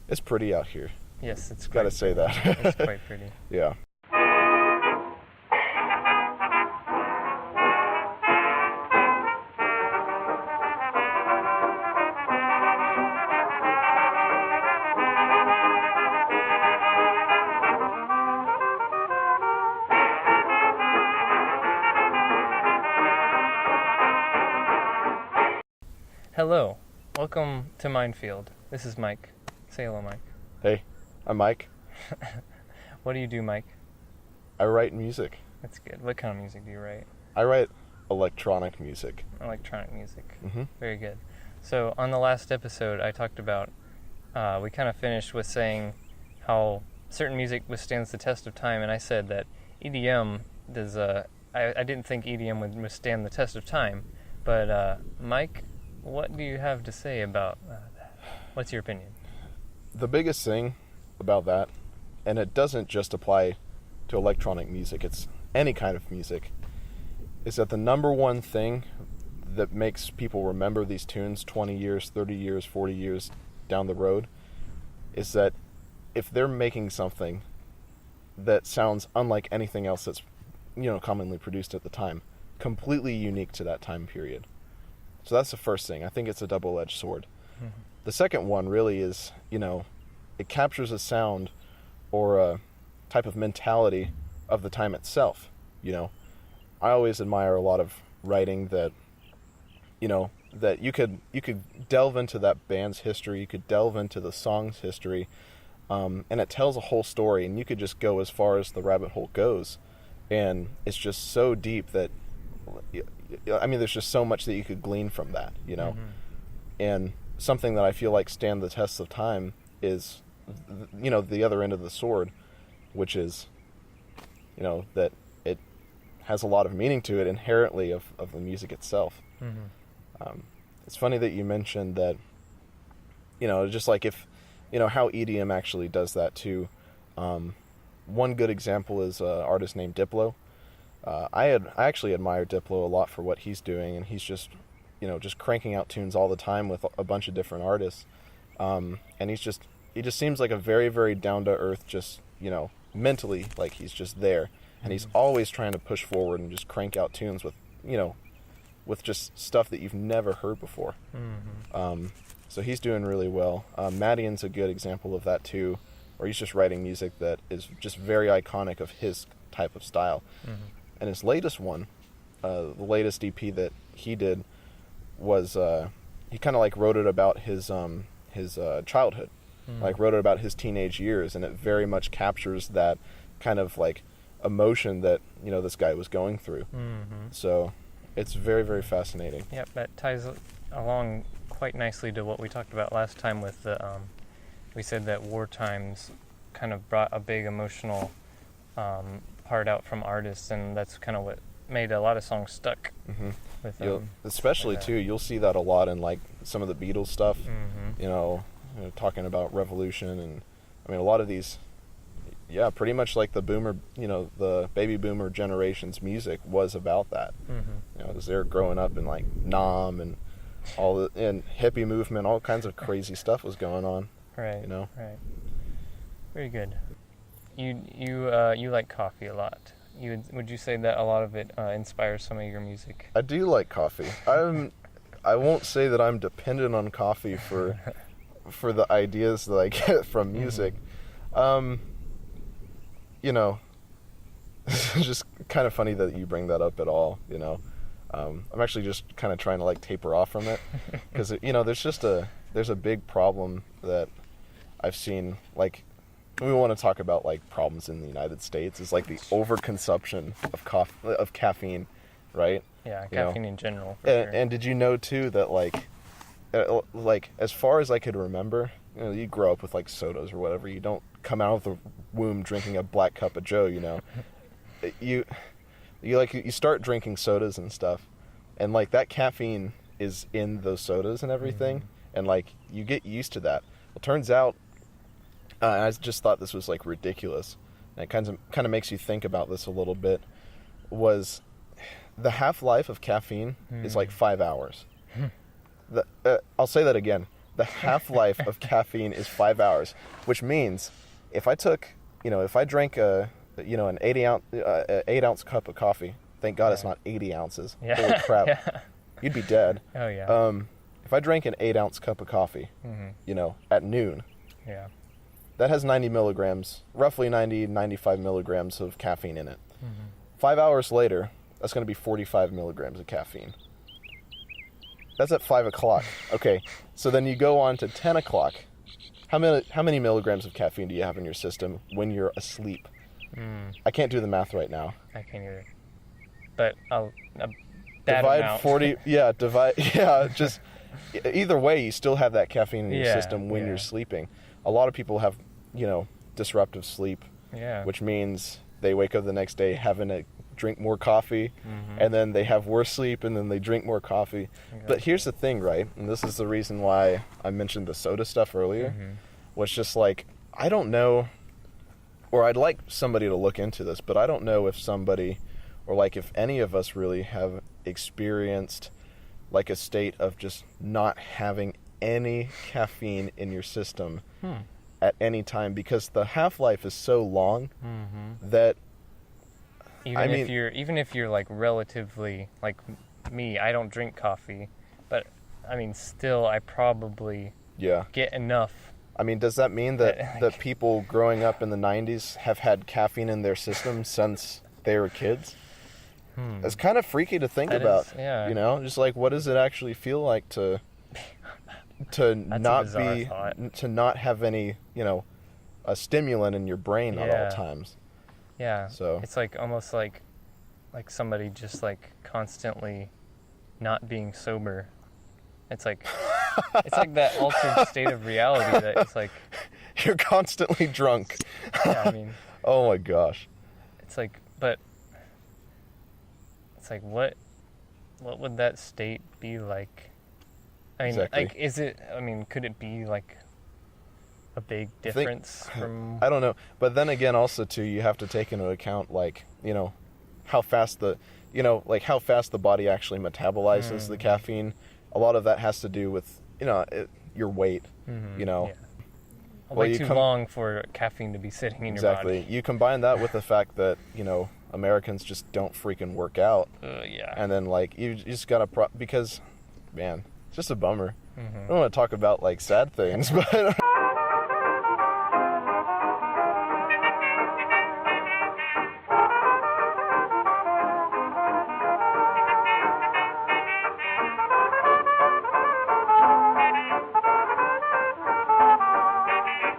It's pretty out here. Yes, it's Gotta quite say pretty. that. It's quite pretty. Yeah. Hello, welcome to Minefield. This is Mike. Say hello, Mike. Hey, I'm Mike. What do you do, Mike? I write music. That's good. What kind of music do you write? I write electronic music. Electronic music. Mm-hmm. Very good. So on the last episode, I talked about, we kind of finished with saying how certain music withstands the test of time, and I said that EDM does, I didn't think EDM would withstand the test of time, but Mike, what do you have to say about that? What's your opinion? The biggest thing about that, and it doesn't just apply to electronic music, it's any kind of music, is that the number one thing that makes people remember these tunes 20 years, 30 years, 40 years down the road is that if they're making something that sounds unlike anything else that's, commonly produced at the time, completely unique to that time period. So that's the first thing. I think it's a double-edged sword. Mm-hmm. The second one really is, it captures a sound or a type of mentality of the time itself. I always admire a lot of writing that, that you could delve into that band's history, you could delve into the song's history, and it tells a whole story, and you could just go as far as the rabbit hole goes, and it's just so deep that, there's just so much that you could glean from that, Mm-hmm. And something that I feel like stand the test of time is, the other end of the sword, which is, that it has a lot of meaning to it inherently of the music itself. Mm-hmm. It's funny that you mentioned that, just like if, how EDM actually does that too. One good example is an artist named Diplo. I actually admire Diplo a lot for what he's doing, and he's just cranking out tunes all the time with a bunch of different artists. And he just seems like a very, very down to earth, just, mentally, like he's just there. And he's always trying to push forward and just crank out tunes with, with just stuff that you've never heard before. Mm-hmm. So he's doing really well. Madian's a good example of that too, where he's just writing music that is just very iconic of his type of style. Mm-hmm. And his latest one, the latest EP that he did, was he kind of like wrote it about his childhood, like wrote it about his teenage years, and it very much captures that kind of like emotion that this guy was going through. Mm-hmm. So it's very, very fascinating. Yep, that ties along quite nicely to what we talked about last time with the, we said that war times kind of brought a big emotional part out from artists, and that's kind of what made a lot of songs stuck. Mm-hmm. With especially like too, you'll see that a lot in like some of the Beatles stuff. Mm-hmm. Talking about revolution, and a lot of these, pretty much like the baby boomer generation's music was about that. Mm-hmm. Because they're growing up in like Nam and and hippie movement, all kinds of crazy stuff was going on. Right. Right. Very good. You like coffee a lot. Would you say that a lot of it inspires some of your music? I do like coffee. I won't say that I'm dependent on coffee for the ideas that I get from music. Mm-hmm. It's just kind of funny that you bring that up at all. I'm actually just kind of trying to like taper off from it, because there's a big problem that I've seen. Like, we want to talk about like problems in the United States is like the overconsumption of caffeine, right? Yeah, caffeine in general. For sure. And did you know too that like as far as I could remember, you grow up with like sodas or whatever. You don't come out of the womb drinking a black cup of Joe. You start drinking sodas and stuff, and like that caffeine is in those sodas and everything, and like you get used to that. Well, turns out, I just thought this was like ridiculous, and it kind of makes you think about this a little bit. Was the half-life of caffeine is like 5 hours. I'll say that again. The half-life of caffeine is 5 hours, which means if I drank an 8-ounce cup of coffee, thank God it's not 80 ounces. Yeah. Holy crap. Yeah. You'd be dead. Oh, yeah. If I drank an 8-ounce cup of coffee, at noon, Yeah. that has 90 milligrams, roughly 90, 95 milligrams of caffeine in it. 5 hours later, that's going to be 45 milligrams of caffeine. That's at 5 o'clock. Okay, so then you go on to 10 o'clock. How many milligrams of caffeine do you have in your system when you're asleep? I can't do the math right now. I can't either. But that Divide amount. 40. Just either way, you still have that caffeine in your system when you're sleeping. A lot of people have, disruptive sleep, which means they wake up the next day having to drink more coffee, and then they have worse sleep, and then they drink more coffee. Okay. But here's the thing, right? And this is the reason why I mentioned the soda stuff earlier, was just like, I don't know, or I'd like somebody to look into this, but I don't know if somebody, or like if any of us really have experienced like a state of just not having any caffeine in your system at any time, because the half-life is so long that even if you're like relatively like me, I don't drink coffee, but I mean still I probably get enough. I mean, does that mean that people growing up in the 90s have had caffeine in their system since they were kids? It's kind of freaky to think about. Just like, what does it actually feel like to not have any, a stimulant in your brain at all times. Yeah. So it's like almost like somebody just like constantly not being sober. It's like that altered state of reality that it's like you're constantly drunk. Yeah, I mean. Oh my gosh. It's like, but it's like what would that state be like? I mean, exactly. Could it be like a big difference from... I don't know. But then again, also, too, you have to take into account, like, how fast the body actually metabolizes the caffeine. A lot of that has to do with, your weight, Way too long for caffeine to be sitting in your body. Exactly. You combine that with the fact that, Americans just don't freaking work out. And then, like, you just gotta... because, man, it's just a bummer. I don't want to talk about, like, sad things, but...